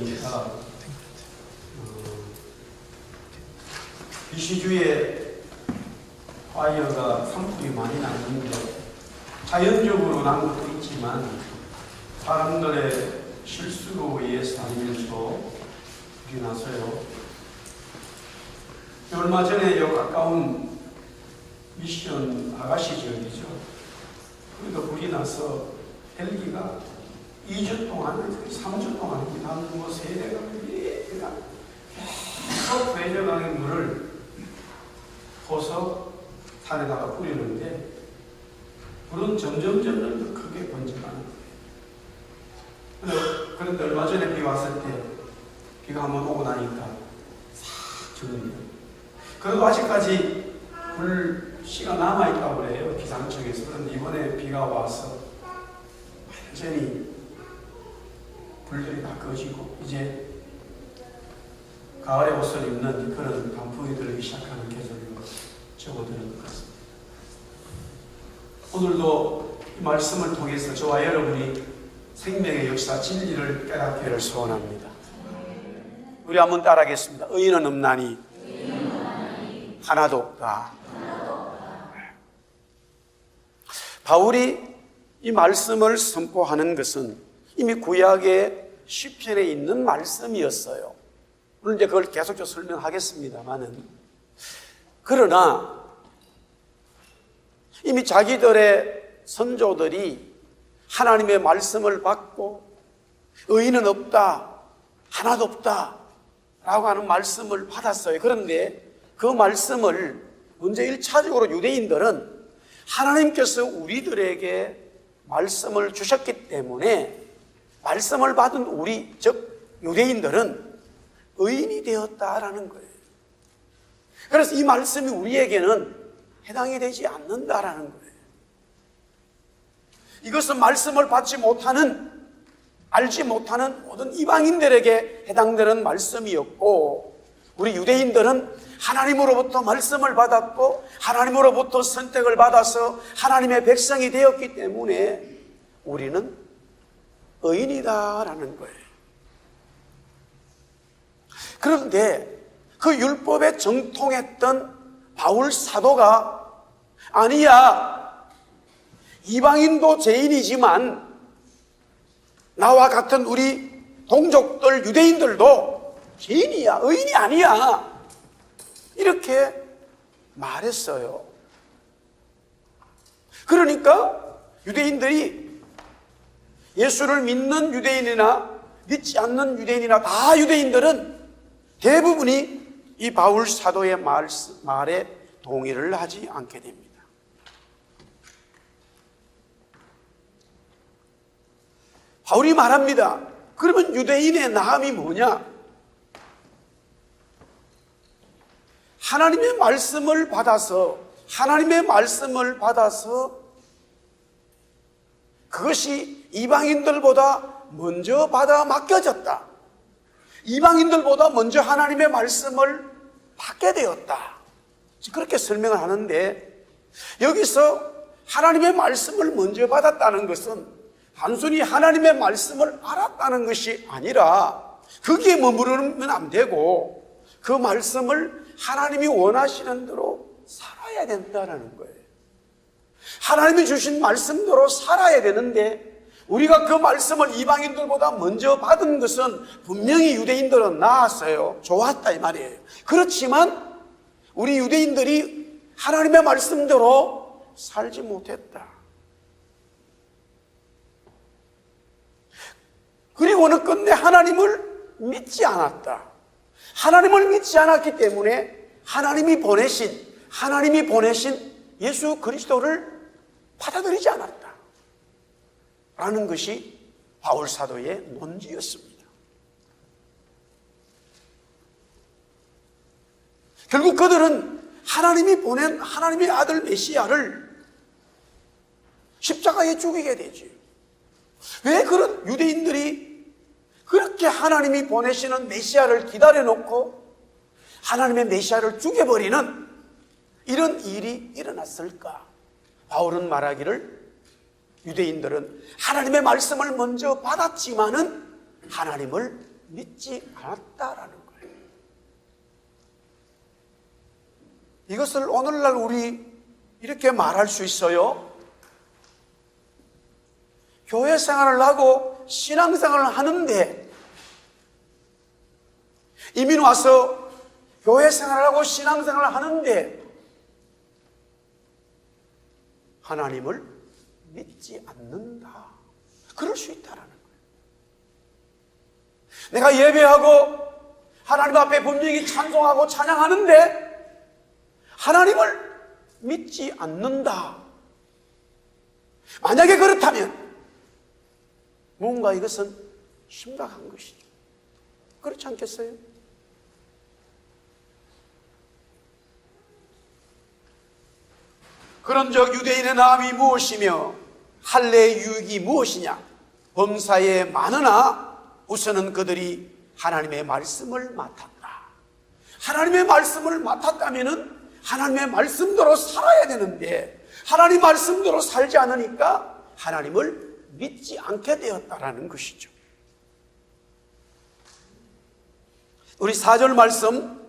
보니까 이시주에 화이어가 상품이 많이 났는데 자연적으로 난 것도 있지만 사람들의 실수로 의해서 아니면서 불이 나서요. 얼마 전에 요 가까운 미션 아가씨 지역이죠. 거기도 불이 나서 헬기가 2주 동안, 3주 동안 한 뭐 세대가 그냥 계속 회전강의 물을 퍼서 산에다가 뿌리는데 불은 점점 더 크게 번져가는 거예요. 그런데 얼마 전에 비 왔을 때 비가 한번 오고 나니까 싹 죽었네요. 그래도 아직까지 불씨가 남아있다고 그래요, 기상청에서. 그런데 이번에 비가 와서 완전히 불들이 다 꺼지고 이제 가을에 옷을 입는 그런 단풍이 들기 시작하는 계절로 접어드는 것 같습니다. 오늘도 이 말씀을 통해서 저와 여러분이 생명의 역사 진리를 깨닫기를 소원합니다. 우리 한번 따라하겠습니다. 의인은 없나니 하나도 없다. 바울이 이 말씀을 선포하는 것은 이미 구약의 시편에 있는 말씀이었어요. 물론 이제 그걸 계속 설명하겠습니다만은, 그러나 이미 자기들의 선조들이 하나님의 말씀을 받고 의인은 없다, 하나도 없다 라고 하는 말씀을 받았어요. 그런데 그 말씀을 먼저 1차적으로 유대인들은 하나님께서 우리들에게 말씀을 주셨기 때문에 말씀을 받은 우리, 즉 유대인들은 의인이 되었다라는 거예요. 그래서 이 말씀이 우리에게는 해당이 되지 않는다라는 거예요. 이것은 말씀을 받지 못하는, 알지 못하는 모든 이방인들에게 해당되는 말씀이었고, 우리 유대인들은 하나님으로부터 말씀을 받았고 하나님으로부터 선택을 받아서 하나님의 백성이 되었기 때문에 우리는 의인이다라는 거예요. 그런데 그 율법에 정통했던 바울 사도가 아니야, 이방인도 죄인이지만 나와 같은 우리 동족들 유대인들도 죄인이야, 의인이 아니야, 이렇게 말했어요. 그러니까 유대인들이, 예수를 믿는 유대인이나 믿지 않는 유대인이나 다 유대인들은 대부분이 이 바울 사도의 말에 동의를 하지 않게 됩니다. 바울이 말합니다. 그러면 유대인의 나음이 뭐냐? 하나님의 말씀을 받아서 그것이 이방인들보다 먼저 받아 맡겨졌다. 이방인들보다 먼저 하나님의 말씀을 받게 되었다. 그렇게 설명을 하는데, 여기서 하나님의 말씀을 먼저 받았다는 것은 단순히 하나님의 말씀을 알았다는 것이 아니라 거기에 머무르면 안 되고 그 말씀을 하나님이 원하시는 대로 살아야 된다는 거예요. 하나님이 주신 말씀대로 살아야 되는데, 우리가 그 말씀을 이방인들보다 먼저 받은 것은 분명히 유대인들은 나았어요. 좋았다 이 말이에요. 그렇지만 우리 유대인들이 하나님의 말씀대로 살지 못했다. 그리고는 끝내 하나님을 믿지 않았다. 하나님을 믿지 않았기 때문에 하나님이 보내신 예수 그리스도를 받아들이지 않았다 라는 것이 바울 사도의 논지였습니다. 결국 그들은 하나님이 보낸 하나님의 아들 메시아를 십자가에 죽이게 되지. 왜 그런 유대인들이 그렇게 하나님이 보내시는 메시아를 기다려놓고 하나님의 메시아를 죽여버리는 이런 일이 일어났을까? 바울은 말하기를, 유대인들은 하나님의 말씀을 먼저 받았지만은 하나님을 믿지 않았다라는 거예요. 이것을 오늘날 우리 이렇게 말할 수 있어요. 교회 생활을 하고 신앙생활을 하는데, 이민 와서 교회 생활을 하고 신앙생활을 하는데 하나님을 믿지 않는다. 그럴 수 있다라는 거예요. 내가 예배하고 하나님 앞에 분명히 찬송하고 찬양하는데 하나님을 믿지 않는다. 만약에 그렇다면 뭔가 이것은 심각한 것이죠. 그렇지 않겠어요? 그런즉 유대인의 나음이 무엇이며 할례의 유익이 무엇이냐? 범사에 많으나 우선은 그들이 하나님의 말씀을 맡았다. 하나님의 말씀을 맡았다면은 하나님의 말씀대로 살아야 되는데 하나님 말씀대로 살지 않으니까 하나님을 믿지 않게 되었다라는 것이죠. 우리 4절 말씀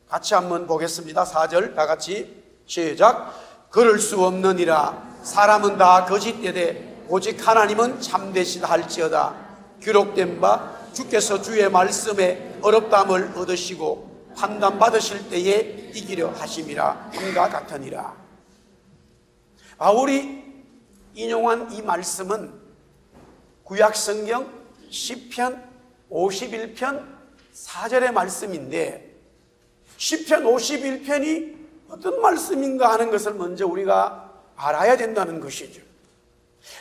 같이 한번 보겠습니다. 4절 다 같이 시작. 그럴 수 없느니라. 사람은 다 거짓되되 오직 하나님은 참되시다 할지어다. 기록된 바 주께서 주의 말씀에 어렵담을 얻으시고 판단받으실 때에 이기려 하심이라 함과 같으니라. 바울이 인용한 이 말씀은 구약성경 시편 51편 4절의 말씀인데, 시편 51편이 어떤 말씀인가 하는 것을 먼저 우리가 알아야 된다는 것이죠.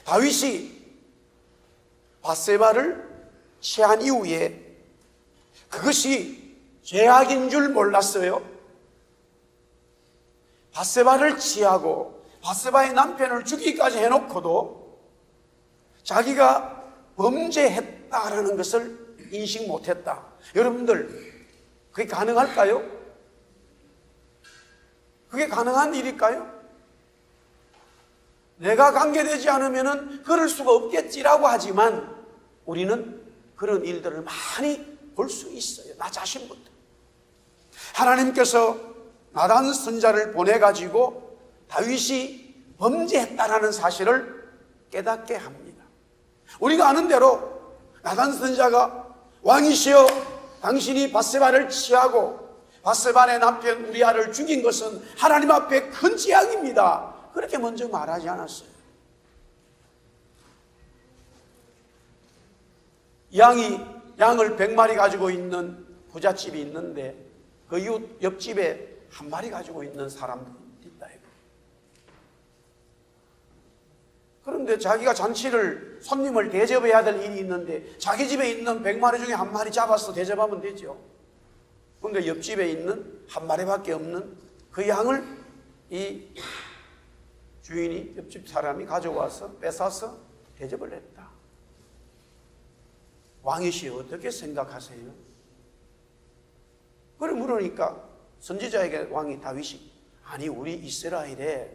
다윗이 밧세바를 취한 이후에 그것이 죄악인 줄 몰랐어요. 밧세바를 취하고 밧세바의 남편을 죽이기까지 해놓고도 자기가 범죄했다라는 것을 인식 못했다. 여러분들, 그게 가능할까요? 그게 가능한 일일까요? 내가 관계되지 않으면 그럴 수가 없겠지라고 하지만 우리는 그런 일들을 많이 볼 수 있어요. 나 자신부터. 하나님께서 나단 선자를 보내가지고 다윗이 범죄했다라는 사실을 깨닫게 합니다. 우리가 아는 대로 나단 선자가 왕이시여 당신이 밧세바를 취하고 밧세바의 남편 우리아를 죽인 것은 하나님 앞에 큰 죄악입니다. 그렇게 먼저 말하지 않았어요. 양을 100마리 가지고 있는 부잣집이 있는데 그 이웃 옆집에 한 마리 가지고 있는 사람도 있다. 그런데 자기가 잔치를 손님을 대접해야 될 일이 있는데 자기 집에 있는 100마리 중에 한 마리 잡아서 대접하면 되죠. 그런데 옆집에 있는 한 마리밖에 없는 그 양을 이 주인이 옆집 사람이 가져와서 뺏어서 대접을 했다. 왕이시 어떻게 생각하세요? 그래 물으니까 선지자에게 왕이 다윗이 아니 우리 이스라엘에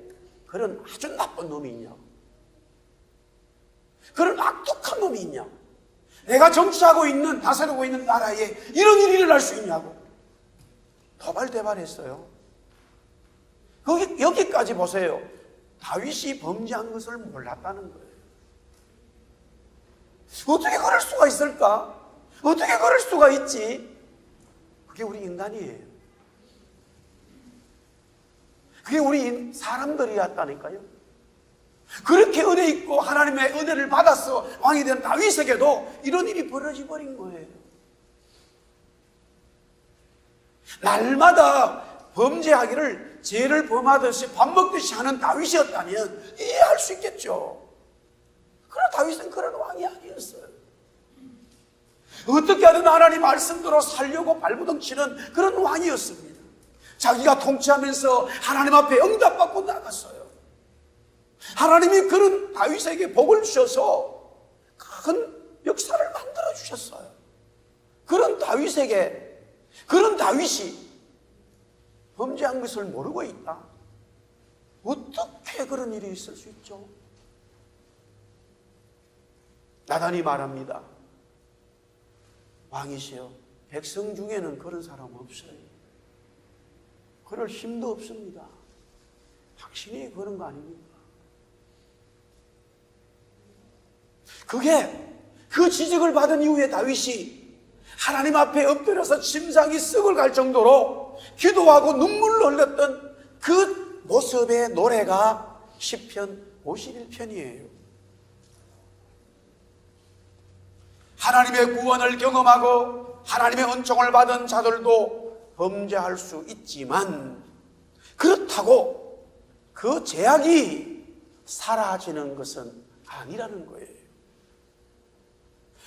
그런 아주 나쁜 놈이 있냐? 그런 악독한 놈이 있냐? 내가 정치하고 있는 다스리고 있는 나라에 이런 일이 일어날 수 있냐고 도발대발했어요. 여기까지 보세요. 다윗이 범죄한 것을 몰랐다는 거예요. 어떻게 그럴 수가 있을까? 어떻게 그럴 수가 있지? 그게 우리 인간이에요. 그게 우리 사람들이었다니까요. 그렇게 은혜 있고 하나님의 은혜를 받아서 왕이 된 다윗에게도 이런 일이 벌어져 버린 거예요. 날마다 범죄하기를 죄를 범하듯이 밥 먹듯이 하는 다윗이었다면 이해할 수 있겠죠. 그러나 다윗은 그런 왕이 아니었어요. 어떻게 하든 하나님 말씀대로 살려고 발부둥 치는 그런 왕이었습니다. 자기가 통치하면서 하나님 앞에 응답받고 나갔어요. 하나님이 그런 다윗에게 복을 주셔서 큰 역사를 만들어 주셨어요. 그런 다윗에게, 그런 다윗이 범죄한 것을 모르고 있다. 어떻게 그런 일이 있을 수 있죠? 나단이 말합니다. 왕이시여, 백성 중에는 그런 사람 없어요. 그럴 힘도 없습니다. 당신이 그런 거 아닙니까? 그 지적을 받은 이후에 다윗이 하나님 앞에 엎드려서 심장이 썩을 갈 정도로 기도하고 눈물을 흘렸던 그 모습의 노래가 시편 51편이에요. 하나님의 구원을 경험하고 하나님의 은총을 받은 자들도 범죄할 수 있지만, 그렇다고 그 죄악이 사라지는 것은 아니라는 거예요.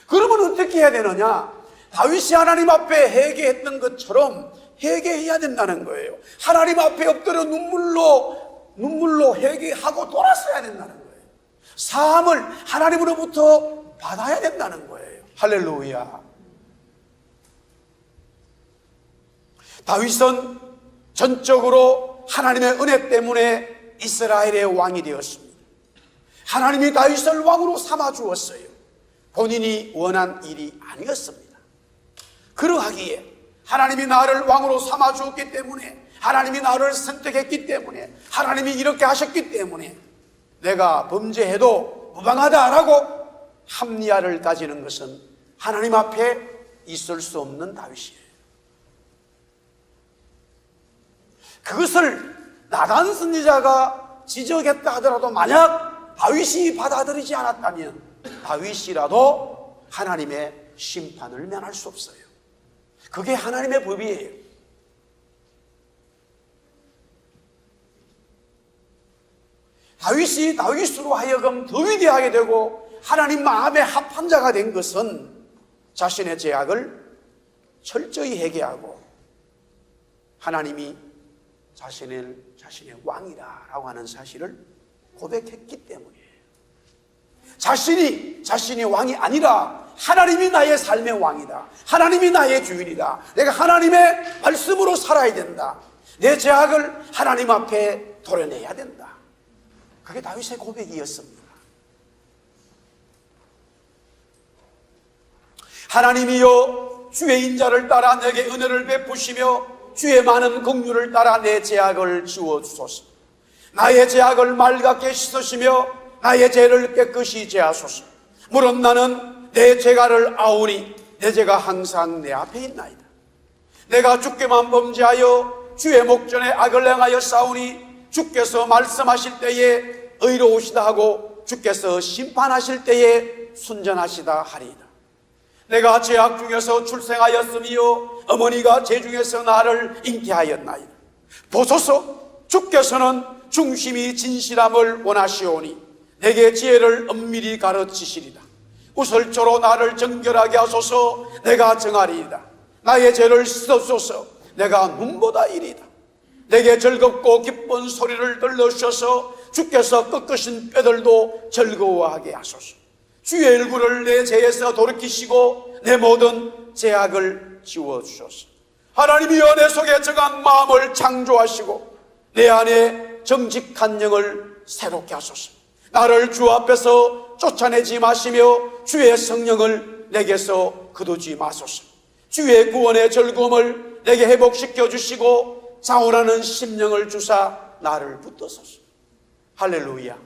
그러면 어떻게 해야 되느냐? 다윗이 하나님 앞에 회개했던 것처럼 회개해야 된다는 거예요. 하나님 앞에 엎드려 눈물로 회개하고 돌아서야 된다는 거예요. 사함을 하나님으로부터 받아야 된다는 거예요. 할렐루야. 다윗은 전적으로 하나님의 은혜 때문에 이스라엘의 왕이 되었습니다. 하나님이 다윗을 왕으로 삼아 주었어요. 본인이 원한 일이 아니었습니다. 그러하기에 하나님이 나를 왕으로 삼아 주었기 때문에, 하나님이 나를 선택했기 때문에, 하나님이 이렇게 하셨기 때문에 내가 범죄해도 무방하다라고 합리화를 가지는 것은 하나님 앞에 있을 수 없는 다윗이에요. 그것을 나단 선지자가 지적했다 하더라도 만약 다윗이 받아들이지 않았다면 다윗이라도 하나님의 심판을 면할 수 없어요. 그게 하나님의 법이에요. 다윗이 다윗으로 하여금 더 위대하게 되고 하나님 마음에 합한 자가 된 것은 자신의 죄악을 철저히 회개하고 하나님이 자신의 왕이라고 하는 사실을 고백했기 때문이에요. 자신이 왕이 아니라 하나님이 나의 삶의 왕이다. 하나님이 나의 주인이다. 내가 하나님의 말씀으로 살아야 된다. 내 죄악을 하나님 앞에 도려내야 된다. 그게 다윗의 고백이었습니다. 하나님이여, 주의 인자를 따라 내게 은혜를 베푸시며 주의 많은 긍휼을 따라 내 죄악을 지워주소서. 나의 죄악을 맑게 씻으시며 나의 죄를 깨끗이 제하소서. 물론 나는 내 죄가를 아오니 내 죄가 항상 내 앞에 있나이다. 내가 주께만 범죄하여 주의 목전에 악을 행하여 싸우니 주께서 말씀하실 때에 의로우시다 하고 주께서 심판하실 때에 순전하시다 하리이다. 내가 죄악 중에서 출생하였으며 어머니가 죄 중에서 나를 잉태하였나이다. 보소서, 주께서는 중심이 진실함을 원하시오니 내게 지혜를 엄밀히 가르치시리다. 우설조로 나를 정결하게 하소서. 내가 정하리이다. 나의 죄를 씻어소서. 내가 눈보다 이리다. 내게 즐겁고 기쁜 소리를 들려주셔서 주께서 꺾으신 뼈들도 즐거워하게 하소서. 주의 얼굴을 내 죄에서 돌이키시고 내 모든 죄악을 지워주소서. 하나님이여, 내 속에 정한 마음을 창조하시고 내 안에 정직한 영을 새롭게 하소서. 나를 주 앞에서 쫓아내지 마시며 주의 성령을 내게서 거두지 마소서. 주의 구원의 즐거움을 내게 회복시켜 주시고 자원하는 심령을 주사 나를 붙드소서. 할렐루야.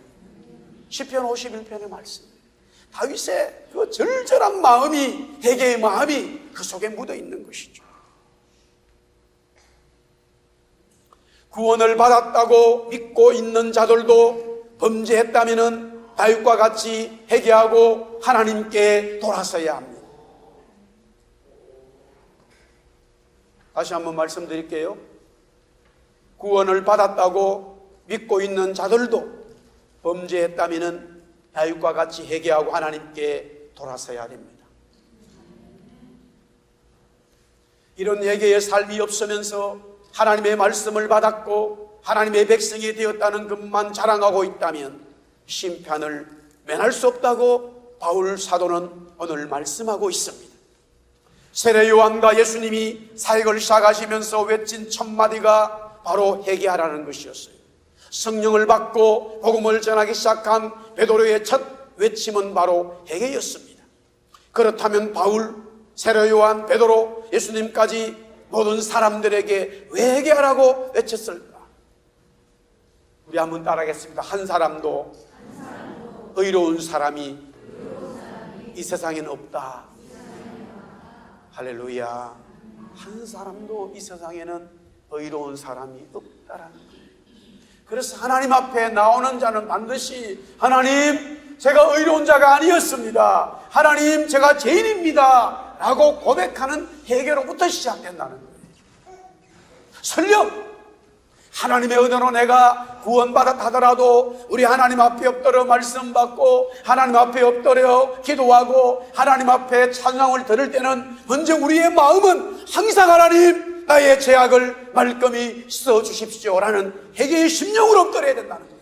시편 51편의 말씀, 다윗의 그 절절한 마음이, 회개의 마음이 그 속에 묻어 있는 것이죠. 구원을 받았다고 믿고 있는 자들도 범죄했다면 다윗과 같이 회개하고 하나님께 돌아서야 합니다. 다시 한번 말씀드릴게요. 구원을 받았다고 믿고 있는 자들도 범죄했다면 다윗과 같이 회개하고 하나님께 돌아서야 됩니다. 이런 회개의 삶이 없으면서 하나님의 말씀을 받았고 하나님의 백성이 되었다는 것만 자랑하고 있다면 심판을 면할 수 없다고 바울 사도는 오늘 말씀하고 있습니다. 세례 요한과 예수님이 사역을 시작하시면서 외친 첫 마디가 바로 회개하라는 것이었어요. 성령을 받고 복음을 전하기 시작한 베드로의 첫 외침은 바로 회개였습니다. 그렇다면 바울 세례 요한, 베드로, 예수님까지 모든 사람들에게 회개하라고 외쳤을까? 우리 한번 따라하겠습니다. 한 사람도 의로운 사람이 이 세상에는 없다. 할렐루야. 한 사람도 이 세상에는 의로운 사람이 없다라는 거예요. 그래서 하나님 앞에 나오는 자는 반드시 하나님, 제가 의로운 자가 아니었습니다. 하나님, 제가 죄인입니다 라고 고백하는 회개로부터 시작된다는 거예요. 설령 하나님의 은혜로 내가 구원받았다 하더라도 우리 하나님 앞에 엎드려 말씀 받고 하나님 앞에 엎드려 기도하고 하나님 앞에 찬양을 들을 때는 먼저 우리의 마음은 항상 하나님, 나의 죄악을 말끔히 씻어주십시오라는 회개의 심령으로 엎드려야 된다는 거예요.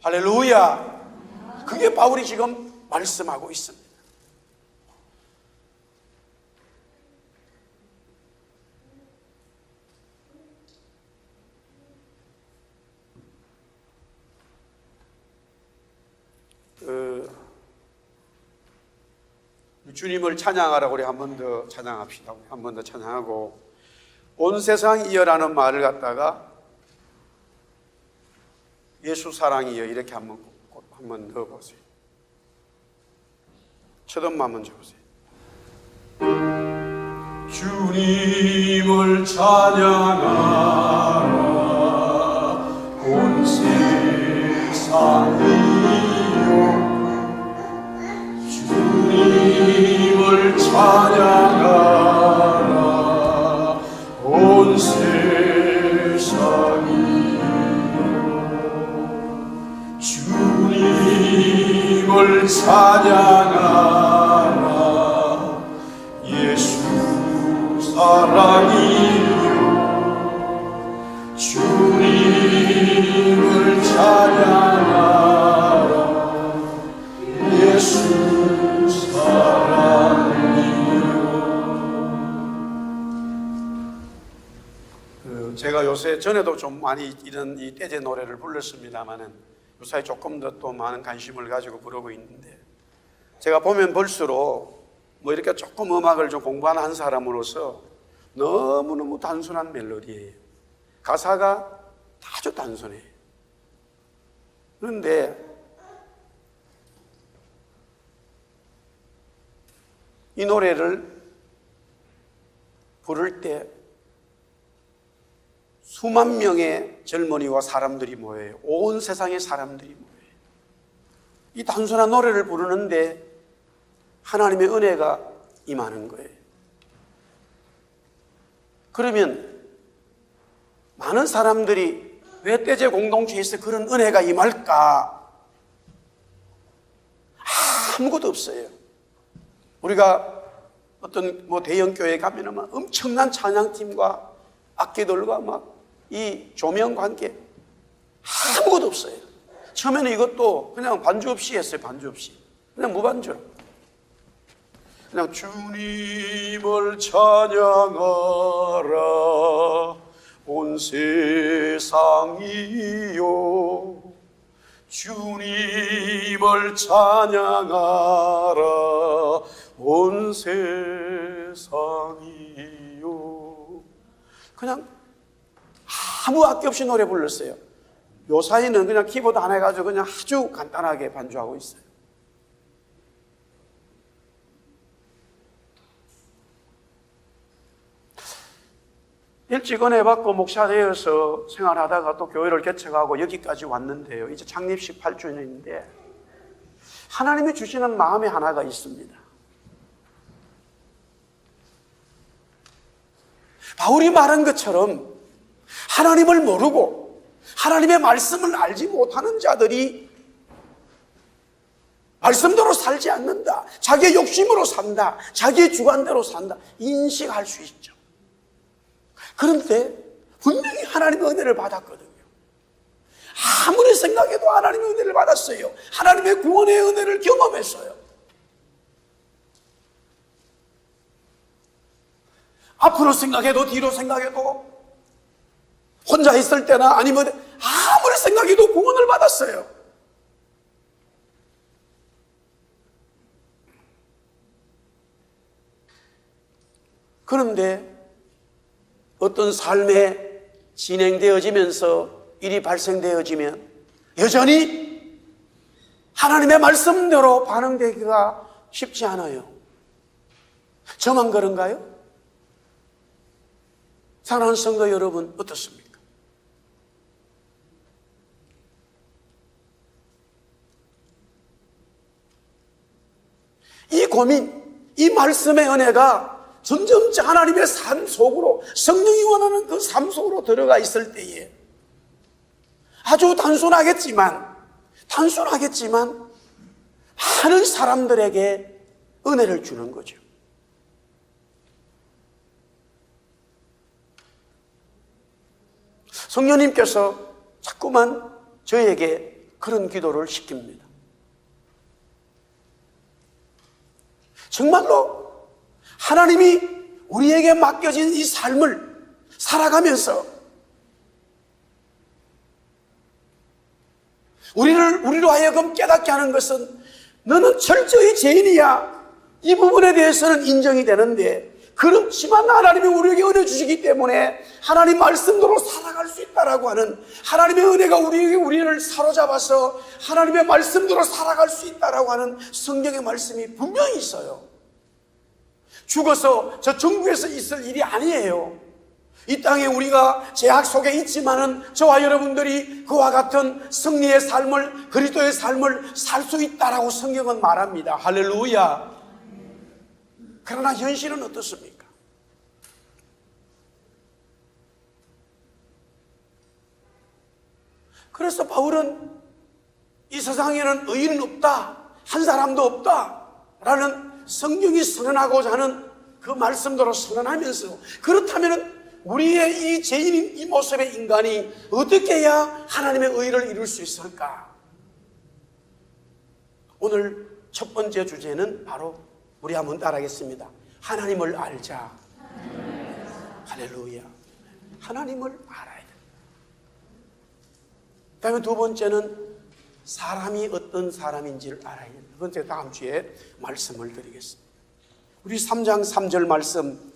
할렐루야. 그게 바울이 지금 말씀하고 있습니다. 주님을 찬양하라고 우리 한 번 더 찬양합시다. 한 번 더 찬양하고, 온 세상이여라는 말을 갖다가 예수 사랑이여 이렇게 한번 넣어보세요. 첫음만 먼저 보세요. 주님을 찬양하라 온 세상이여, 주님을 찬양하라 온 세상이여, 주님을 찬양하라 예수 사랑이여, 주님을 찬양하라 예수 제가 요새 전에도 좀 많이 이런 이 떼제 노래를 불렀습니다만은 요새 조금 더 또 많은 관심을 가지고 부르고 있는데, 제가 보면 볼수록 뭐 이렇게 조금 음악을 좀 공부하는 한 사람으로서 너무너무 단순한 멜로디예요. 가사가 아주 단순해요. 그런데 이 노래를 부를 때 수만 명의 젊은이와 사람들이 모여요. 온 세상의 사람들이 모여요. 이 단순한 노래를 부르는데 하나님의 은혜가 임하는 거예요. 그러면 많은 사람들이 왜 떼제 공동체에서 그런 은혜가 임할까? 아무것도 없어요. 우리가 어떤 대형 교회에 가면은 막 엄청난 찬양팀과 악기들과 막 이 조명 관계 아무것도 없어요. 처음에는 이것도 그냥 반주 없이 했어요. 반주 없이 그냥 무반주로 그냥 주님을 찬양하라 온 세상이요, 주님을 찬양하라 온 세상이요. 그냥 아무 악기 없이 노래 불렀어요. 요 사이는 그냥 키보드 하나 해가지고 그냥 아주 간단하게 반주하고 있어요. 일찍 은혜 받고 목사 되어서 생활하다가 또 교회를 개척하고 여기까지 왔는데요. 이제 창립식 8주년인데 하나님이 주시는 마음에 하나가 있습니다. 바울이 말한 것처럼 하나님을 모르고 하나님의 말씀을 알지 못하는 자들이 말씀대로 살지 않는다, 자기의 욕심으로 산다, 자기의 주관대로 산다 인식할 수 있죠. 그런데 분명히 하나님의 은혜를 받았거든요. 아무리 생각해도 하나님의 은혜를 받았어요. 하나님의 구원의 은혜를 경험했어요. 앞으로 생각해도 뒤로 생각해도 혼자 있을 때나 아니면 아무리 생각해도 구원을 받았어요. 그런데 어떤 삶에 진행되어지면서 일이 발생되어지면 여전히 하나님의 말씀대로 반응되기가 쉽지 않아요. 저만 그런가요? 사랑하는 성도 여러분, 어떻습니까? 이 고민, 이 말씀의 은혜가 점점 하나님의 삶 속으로, 성령이 원하는 그 삶 속으로 들어가 있을 때에 아주 단순하겠지만 많은 사람들에게 은혜를 주는 거죠. 성령님께서 자꾸만 저에게 그런 기도를 시킵니다. 정말로 하나님이 우리에게 맡겨진 이 삶을 살아가면서 우리로 하여금 깨닫게 하는 것은 너는 철저히 죄인이야. 이 부분에 대해서는 인정이 되는데, 그렇지만 하나님이 우리에게 은혜 주시기 때문에 하나님 말씀대로 살아갈 수 있다라고 하는 하나님의 은혜가 우리를 사로잡아서 하나님의 말씀대로 살아갈 수 있다라고 하는 성경의 말씀이 분명히 있어요. 죽어서 저 천국에서 있을 일이 아니에요. 이 땅에 우리가 죄악 속에 있지만은 저와 여러분들이 그와 같은 승리의 삶을, 그리스도의 삶을 살 수 있다라고 성경은 말합니다. 할렐루야. 그러나 현실은 어떻습니까? 그래서 바울은 이 세상에는 의인은 없다, 한 사람도 없다라는 성경이 선언하고자 하는 그 말씀대로 선언하면서, 그렇다면 우리의 이 죄인인 이 모습의 인간이 어떻게 해야 하나님의 의를 이룰 수 있을까? 오늘 첫 번째 주제는 바로 우리 한번 따라하겠습니다. 하나님을 알자. 할렐루야. 하나님을 알아야 돼. 그 다음에 두 번째는 사람이 어떤 사람인지를 알아야 돼. 두 번째 다음 주에 말씀을 드리겠습니다. 우리 3장 3절 말씀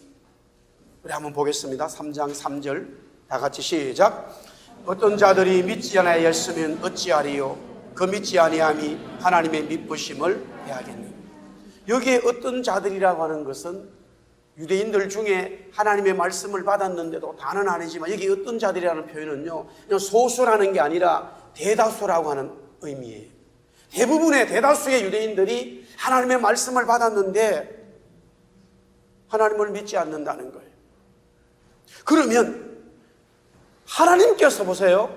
우리 한번 보겠습니다. 3장 3절 다 같이 시작. 어떤 자들이 믿지 아니하였으면 어찌하리요? 그 믿지 아니함이 하나님의 미쁘심을 해야겠니? 여기에 어떤 자들이라고 하는 것은 유대인들 중에 하나님의 말씀을 받았는데도 다는 아니지만, 여기 어떤 자들이라는 표현은요, 그냥 소수라는 게 아니라 대다수라고 하는 의미예요. 대부분의 대다수의 유대인들이 하나님의 말씀을 받았는데 하나님을 믿지 않는다는 거예요. 그러면 하나님께서 보세요.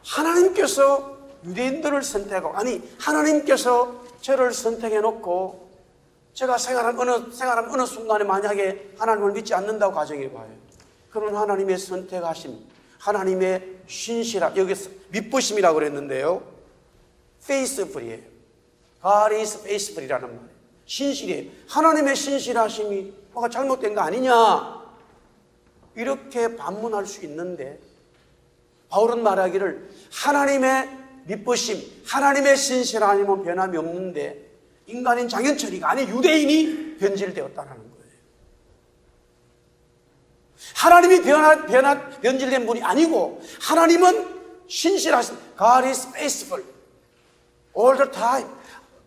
하나님께서 유대인들을 선택하고, 아니 하나님께서 저를 선택해 놓고 제가 생활한 어느 순간에 만약에 하나님을 믿지 않는다고 가정해 봐요. 그러면 하나님의 선택하심, 하나님의 신실함, 여기서 믿부심이라고 그랬는데요, faithful이에요. God is faithful이라는 말이에요. 신실이에요. 하나님의 신실하심이 뭐가 잘못된 거 아니냐, 이렇게 반문할 수 있는데, 바울은 말하기를 하나님의 믿부심, 하나님의 신실함은 변함이 없는데 인간인 장현철이가, 아니 유대인이 변질되었다는 거예요. 하나님이 변질된 분이 아니고 하나님은 신실하신, God is faithful all the time,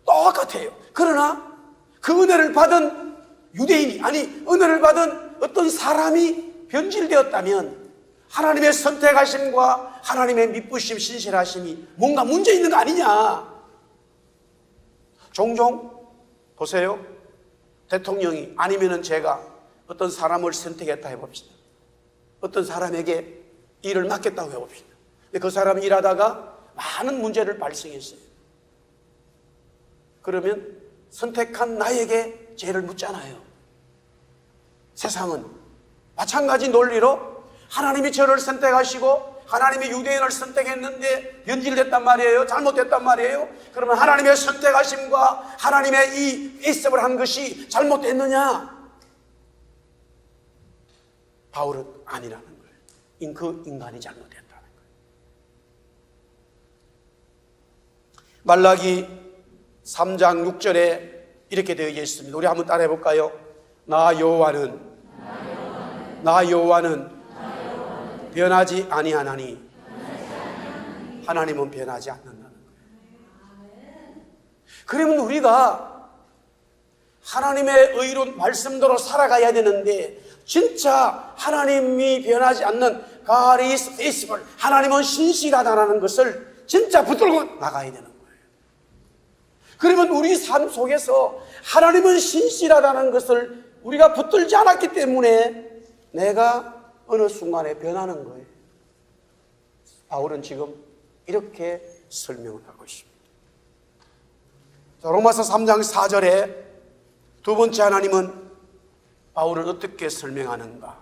똑같아요. 그러나 그 은혜를 받은 유대인이, 아니 은혜를 받은 어떤 사람이 변질되었다면 하나님의 선택하심과 하나님의 믿부심, 신실하심이 뭔가 문제 있는 거 아니냐. 종종 보세요. 대통령이 아니면은 제가 어떤 사람을 선택했다 해봅시다. 어떤 사람에게 일을 맡겼다고 해봅시다. 근데 그 사람이 일하다가 많은 문제를 발생했어요. 그러면 선택한 나에게 죄를 묻잖아요. 세상은 마찬가지 논리로 하나님이 저를 선택하시고 하나님이 유대인을 선택했는데 변질됐단 말이에요. 잘못됐단 말이에요. 그러면 하나님의 선택하심과 하나님의 이 페이스업을 것이 잘못됐느냐? 바울은 아니라는 거예요. 그 인간이 잘못됐다는 거예요. 말라기 3장 6절에 이렇게 되어 있습니다. 우리 한번 따라해 볼까요? 나 여호와는 나 여호와는 변하지 아니하나니 하나님은 변하지 않는다는 거예요. 그러면 우리가 하나님의 의로운 말씀대로 살아가야 되는데 진짜 하나님이 변하지 않는 God is faithful, 하나님은 신실하다는 것을 진짜 붙들고 나가야 되는 거예요. 그러면 우리 삶 속에서 하나님은 신실하다는 것을 우리가 붙들지 않았기 때문에 내가 어느 순간에 변하는 거예요. 바울은 지금 이렇게 설명을 하고 있습니다. 자, 로마서 3장 4절에 두 번째 하나님은 바울은 어떻게 설명하는가?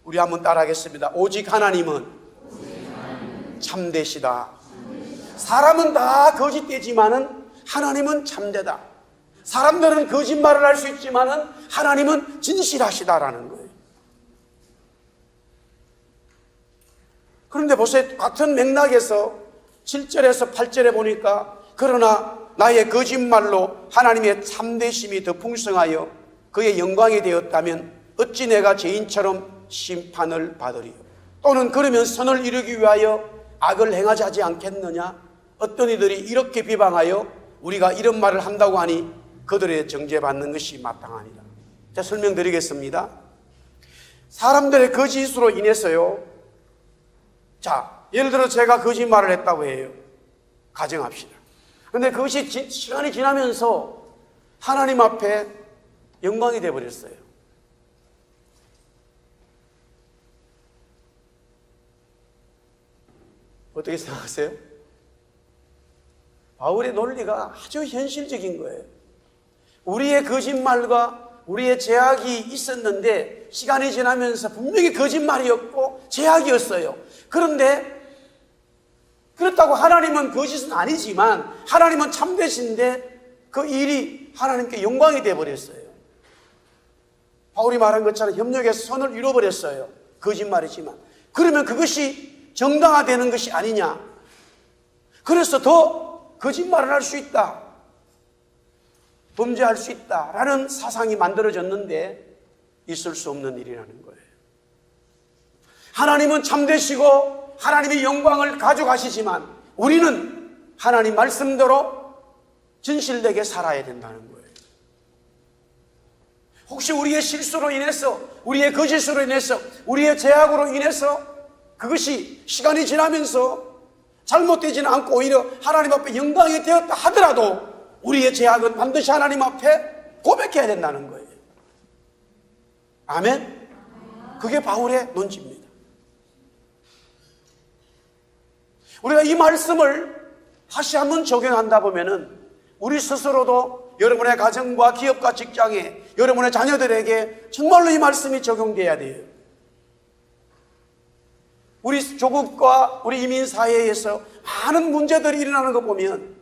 우리 한번 따라하겠습니다. 오직 하나님은 참되시다. 사람은 다 거짓되지만은 하나님은 참되다. 사람들은 거짓말을 할 수 있지만은 하나님은 진실하시다라는 거예요. 그런데 보세요. 같은 맥락에서 7절에서 8절에 보니까 그러나 나의 거짓말로 하나님의 참되심이 더 풍성하여 그의 영광이 되었다면 어찌 내가 죄인처럼 심판을 받으리요? 또는 그러면 선을 이루기 위하여 악을 행하지 않겠느냐? 어떤 이들이 이렇게 비방하여 우리가 이런 말을 한다고 하니 그들의 정죄받는 것이 마땅하니라. 자, 설명드리겠습니다. 사람들의 거짓으로 인해서요. 자, 예를 들어 제가 거짓말을 했다고 해요. 가정합시다. 그런데 그것이 시간이 지나면서 하나님 앞에 영광이 되어버렸어요. 어떻게 생각하세요? 바울의 논리가 아주 현실적인 거예요. 우리의 거짓말과 우리의 죄악이 있었는데 시간이 지나면서 분명히 거짓말이었고 죄악이었어요. 그런데 그렇다고 하나님은 거짓은 아니지만 하나님은 참되신데 그 일이 하나님께 영광이 되어버렸어요. 바울이 말한 것처럼 협력해서 선을 이뤄버렸어요. 거짓말이지만. 그러면 그것이 정당화되는 것이 아니냐. 그래서 더 거짓말을 할 수 있다, 범죄할 수 있다라는 사상이 만들어졌는데 있을 수 없는 일이라는 거예요. 하나님은 참되시고 하나님의 영광을 가져가시지만 우리는 하나님 말씀대로 진실되게 살아야 된다는 거예요. 혹시 우리의 실수로 인해서, 우리의 거짓으로 인해서, 우리의 죄악으로 인해서 그것이 시간이 지나면서 잘못되지는 않고 오히려 하나님 앞에 영광이 되었다 하더라도 우리의 죄악은 반드시 하나님 앞에 고백해야 된다는 거예요. 아멘? 그게 바울의 논지입니다. 우리가 이 말씀을 다시 한번 적용한다 보면은 우리 스스로도 여러분의 가정과 기업과 직장에, 여러분의 자녀들에게 정말로 이 말씀이 적용돼야 돼요. 우리 조국과 우리 이민 사회에서 많은 문제들이 일어나는 거 보면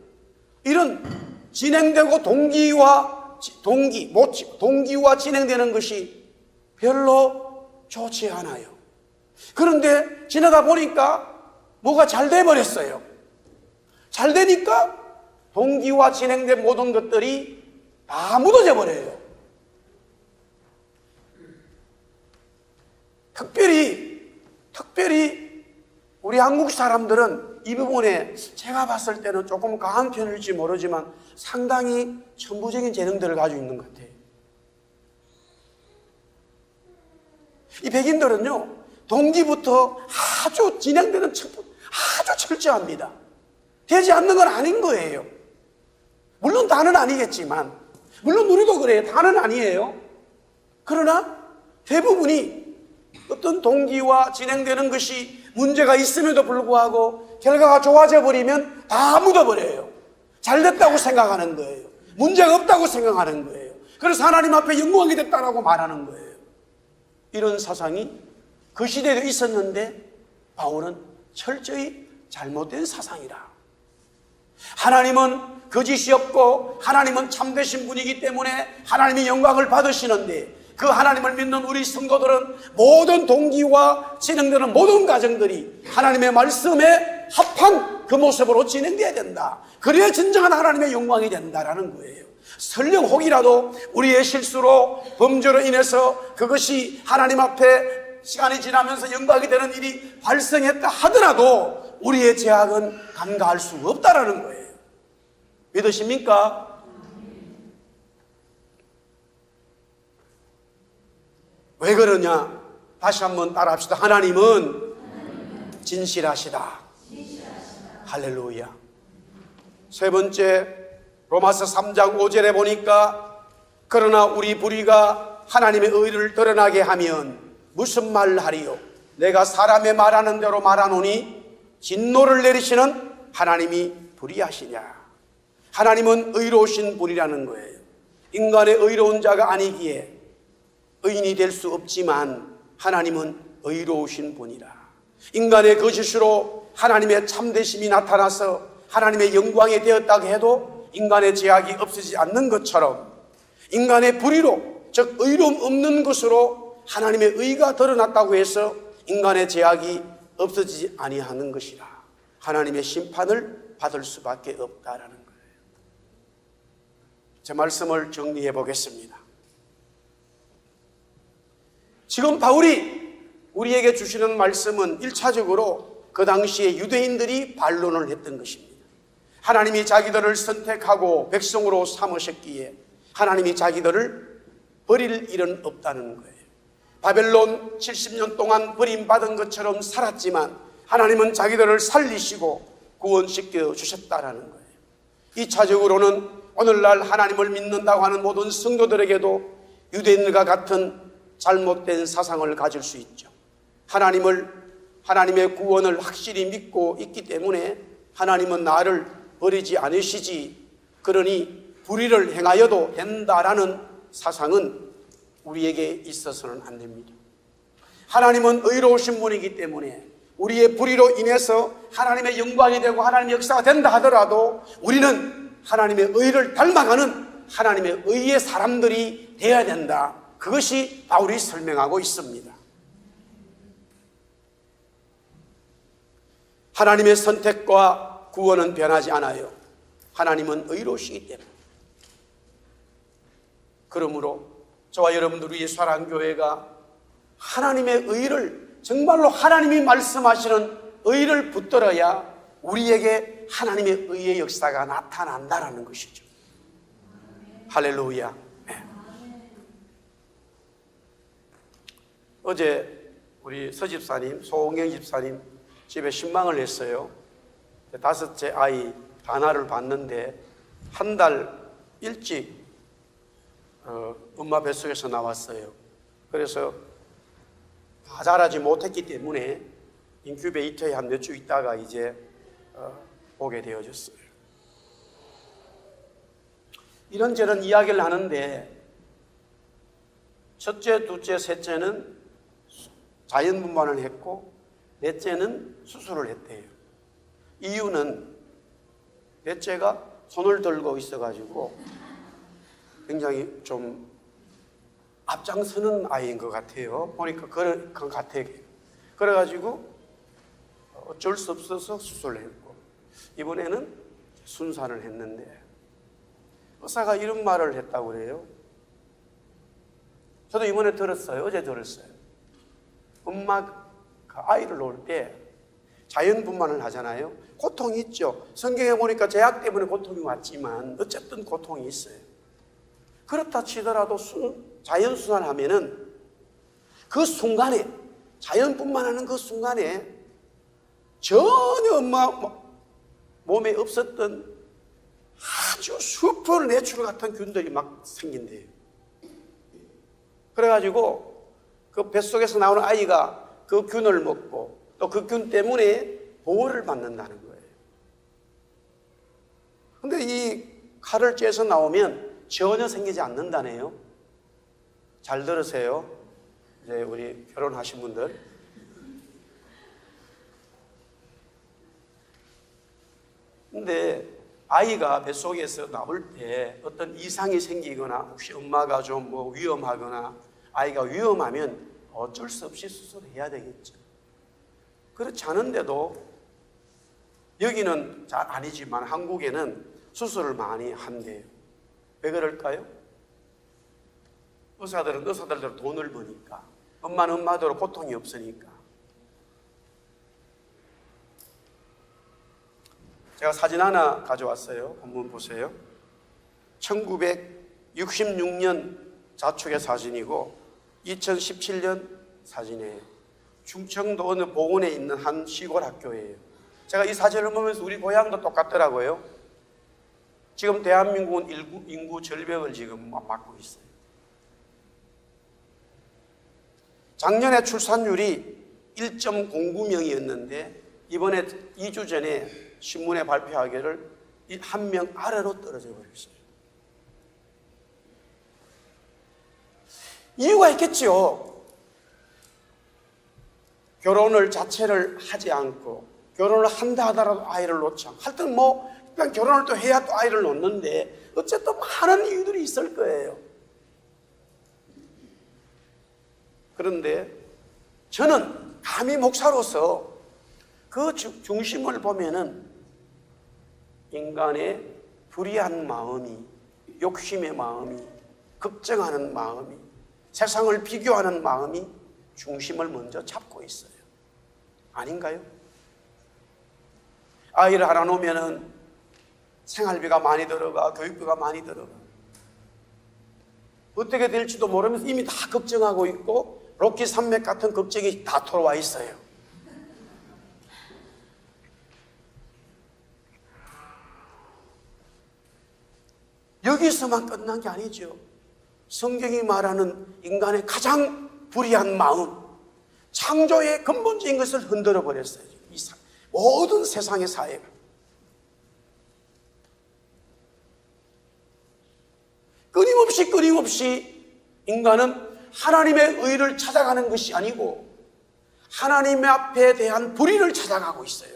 이런 진행되고 동기와 진행되는 것이 별로 좋지 않아요. 그런데 지나다 보니까 뭐가 잘 돼버렸어요. 잘 되니까 동기와 진행된 모든 것들이 다 묻어져 버려요. 특별히 우리 한국 사람들은 이 부분에 제가 봤을 때는 조금 강한 편일지 모르지만 상당히 천부적인 재능들을 가지고 있는 것 같아요. 이 백인들은요, 동기부터 아주 진행되는 아주 철저합니다. 되지 않는 건 아닌 거예요. 물론 다는 아니겠지만, 물론 우리도 그래요. 다는 아니에요. 그러나 대부분이 어떤 동기와 진행되는 것이 문제가 있음에도 불구하고 결과가 좋아져 버리면 다 묻어버려요. 잘 됐다고 생각하는 거예요. 문제가 없다고 생각하는 거예요. 그래서 하나님 앞에 영광이 됐다라고 말하는 거예요. 이런 사상이 그 시대에도 있었는데 바울은 철저히 잘못된 사상이라. 하나님은 거짓이 없고 하나님은 참되신 분이기 때문에 하나님의 영광을 받으시는데 그 하나님을 믿는 우리 성도들은 모든 동기와 진행되는 모든 과정들이 하나님의 말씀에 합한 그 모습으로 진행돼야 된다. 그래야 진정한 하나님의 영광이 된다라는 거예요. 설령 혹이라도 우리의 실수로 범죄로 인해서 그것이 하나님 앞에 시간이 지나면서 영광이 되는 일이 발생했다 하더라도 우리의 죄악은 간과할 수 없다라는 거예요. 믿으십니까? 왜 그러냐? 다시 한번 따라합시다. 하나님은 진실하시다. 할렐루야. 세 번째, 로마서 3장 5절에 보니까 그러나 우리 불의가 하나님의 의를 드러나게 하면 무슨 말을 하리요? 내가 사람의 말하는 대로 말하노니 진노를 내리시는 하나님이 불의하시냐? 하나님은 의로우신 분이라는 거예요. 인간의 의로운 자가 아니기에 의인이 될 수 없지만 하나님은 의로우신 분이라. 인간의 거짓으로 하나님의 참되심이 나타나서 하나님의 영광이 되었다고 해도 인간의 죄악이 없어지지 않는 것처럼 인간의 불의로, 즉 의로움 없는 것으로 하나님의 의가 드러났다고 해서 인간의 죄악이 없어지지 아니하는 것이라. 하나님의 심판을 받을 수밖에 없다라는 거예요. 제 말씀을 정리해 보겠습니다. 지금 바울이 우리에게 주시는 말씀은 1차적으로 그 당시에 유대인들이 반론을 했던 것입니다. 하나님이 자기들을 선택하고 백성으로 삼으셨기에 하나님이 자기들을 버릴 일은 없다는 거예요. 바벨론 70년 동안 버림받은 것처럼 살았지만 하나님은 자기들을 살리시고 구원시켜 주셨다는 거예요. 2차적으로는 오늘날 하나님을 믿는다고 하는 모든 성도들에게도 유대인과 같은 잘못된 사상을 가질 수 있죠. 하나님의 구원을 확실히 믿고 있기 때문에 하나님은 나를 버리지 않으시지, 그러니 불의를 행하여도 된다라는 사상은 우리에게 있어서는 안 됩니다. 하나님은 의로우신 분이기 때문에 우리의 불의로 인해서 하나님의 영광이 되고 하나님의 역사가 된다 하더라도 우리는 하나님의 의를 닮아가는 하나님의 의의 사람들이 되어야 된다. 그것이 바울이 설명하고 있습니다. 하나님의 선택과 구원은 변하지 않아요. 하나님은 의로우시기 때문에. 그러므로 저와 여러분들 우리 사랑교회가 하나님의 의를, 정말로 하나님이 말씀하시는 의를 붙들어야 우리에게 하나님의 의의 역사가 나타난다라는 것이죠. 할렐루야. 네. 어제 우리 서집사님, 소홍경 집사님 집에 신방을 했어요. 5째 아이 다나를 봤는데 한 달 일찍 엄마 뱃속에서 나왔어요. 그래서 다 자라지 못했기 때문에 인큐베이터에 한 몇 주 있다가 이제 오게 되어졌어요. 이런저런 이야기를 하는데 첫째, 둘째, 셋째는 자연분만을 했고 넷째는 수술을 했대요. 이유는 넷째가 손을 들고 있어가지고 굉장히 좀 앞장서는 아이인 것 같아요. 보니까 그런 것 같아요. 그래가지고 어쩔 수 없어서 수술을 했고 이번에는 순산을 했는데 의사가 이런 말을 했다고 그래요. 저도 이번에 들었어요. 어제 들었어요. 엄마가 아이를 놓을 때 자연분만을 하잖아요. 고통이 있죠. 성경에 보니까 죄악 때문에 고통이 왔지만 어쨌든 고통이 있어요. 그렇다 치더라도 자연순환을 하면은 그 순간에, 자연분만하는 그 순간에 전혀 엄마 몸에 없었던 아주 슈퍼내추럴 같은 균들이 막 생긴대요. 그래가지고 그 뱃속에서 나오는 아이가 그 균을 먹고 또 그 균 때문에 보호를 받는다는 거예요. 근데 이 칼을 째서 나오면 전혀 생기지 않는다네요. 잘 들으세요. 이제 우리 결혼하신 분들. 근데 아이가 뱃속에서 나올 때 어떤 이상이 생기거나 혹시 엄마가 좀 뭐 위험하거나 아이가 위험하면 어쩔 수 없이 수술을 해야 되겠죠. 그렇지 않은데도 여기는 잘 아니지만 한국에는 수술을 많이 한대요. 왜 그럴까요? 의사들은 의사들대로 돈을 버니까 엄마는 엄마대로 고통이 없으니까. 제가 사진 하나 가져왔어요. 한번 보세요. 1966년 자축의 사진이고 2017년 사진이에요. 충청도 어느 보건에 있는 한 시골 학교예요. 제가 이 사진을 보면서 우리 고향도 똑같더라고요. 지금 대한민국은 인구 절벽을 지금 맞고 있어요. 작년에 출산율이 1.09명이었는데 이번에 2주 전에 신문에 발표하기를 1명 아래로 떨어져 버렸어요. 이유가 있겠죠. 결혼을 자체를 하지 않고 결혼을 한다 하더라도 아이를 놓지 않고 하여튼 뭐 그냥 결혼을 또 해야 또 아이를 놓는데 어쨌든 많은 이유들이 있을 거예요. 그런데 저는 감히 목사로서 그 중심을 보면은 인간의 불의한 마음이, 욕심의 마음이, 걱정하는 마음이, 세상을 비교하는 마음이 중심을 먼저 잡고 있어요. 아닌가요? 아이를 하나 놓으면은 생활비가 많이 들어가, 교육비가 많이 들어가. 어떻게 될지도 모르면서 이미 다 걱정하고 있고 로키 산맥 같은 걱정이 다 돌아와 있어요. 여기서만 끝난 게 아니죠. 성경이 말하는 인간의 가장 불의한 마음, 창조의 근본적인 것을 흔들어 버렸어요. 모든 세상의 사회가. 끊임없이 인간은 하나님의 의를 찾아가는 것이 아니고 하나님 앞에 대한 불의를 찾아가고 있어요.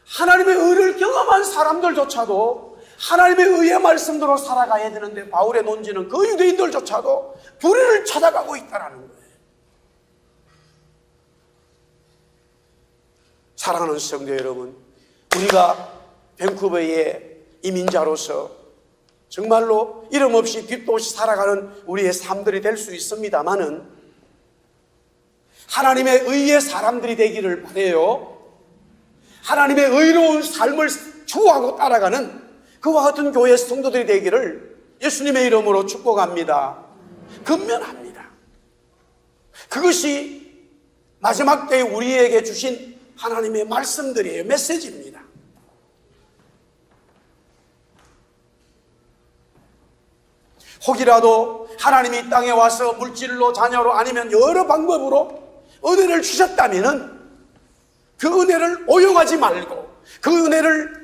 하나님의 의를 경험한 사람들조차도 하나님의 의의 말씀대로 살아가야 되는데 바울의 논지는 그 유대인들조차도 불의를 찾아가고 있다는 거예요. 사랑하는 성도 여러분, 우리가 밴쿠버의 이민자로서 정말로 이름 없이 뒷도 없이 살아가는 우리의 삶들이 될 수 있습니다마는 하나님의 의의 사람들이 되기를 바라요. 하나님의 의로운 삶을 추구하고 따라가는 그와 같은 교회 성도들이 되기를 예수님의 이름으로 축복합니다. 근면합니다. 그것이 마지막 때에 우리에게 주신 하나님의 말씀들이에요. 메시지입니다. 혹이라도 하나님이 이 땅에 와서 물질로 자녀로 아니면 여러 방법으로 은혜를 주셨다면 그 은혜를 오용하지 말고 그 은혜를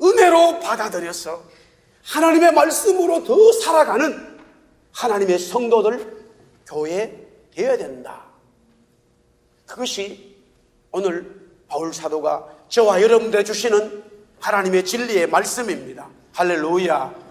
은혜로 받아들여서 하나님의 말씀으로 더 살아가는 하나님의 성도들, 교회 되어야 된다. 그것이 오늘 바울 사도가 저와 여러분들에게 주시는 하나님의 진리의 말씀입니다. 할렐루야.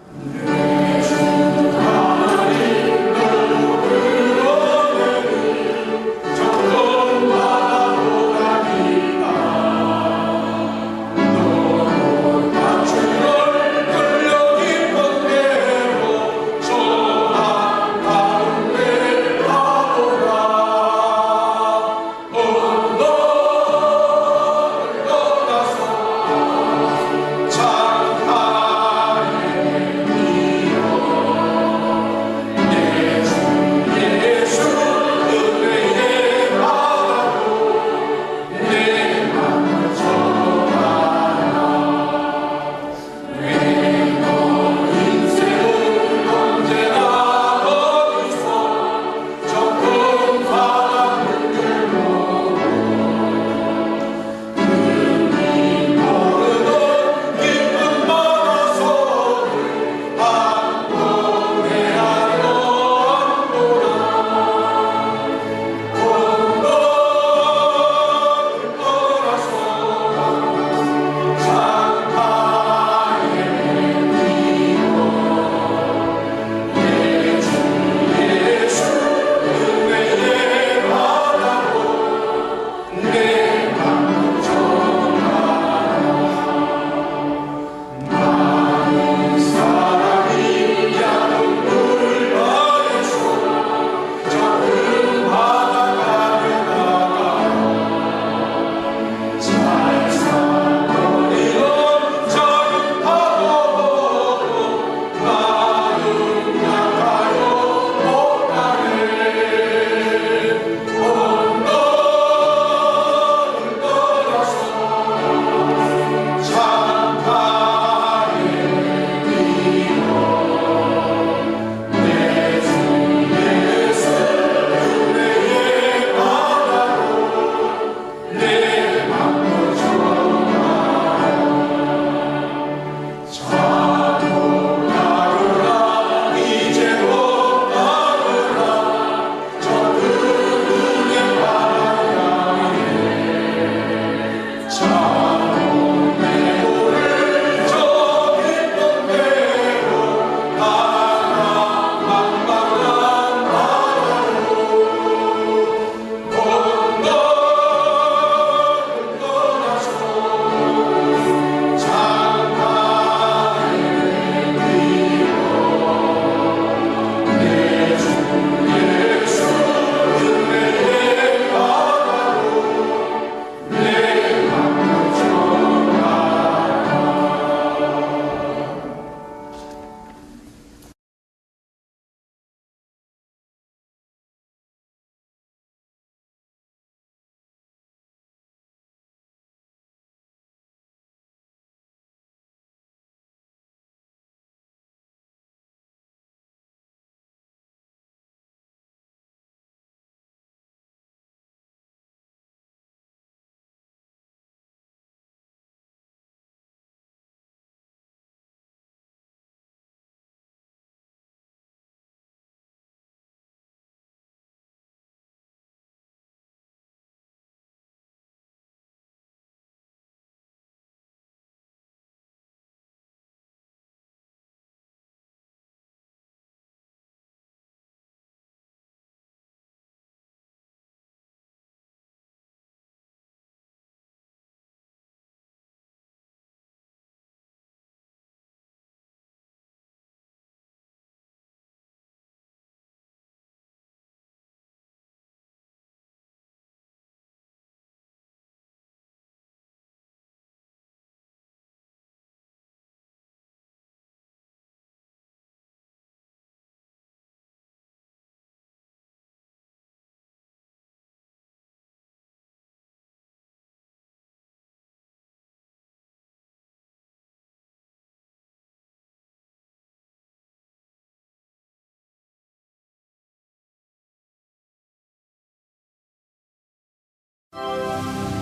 네.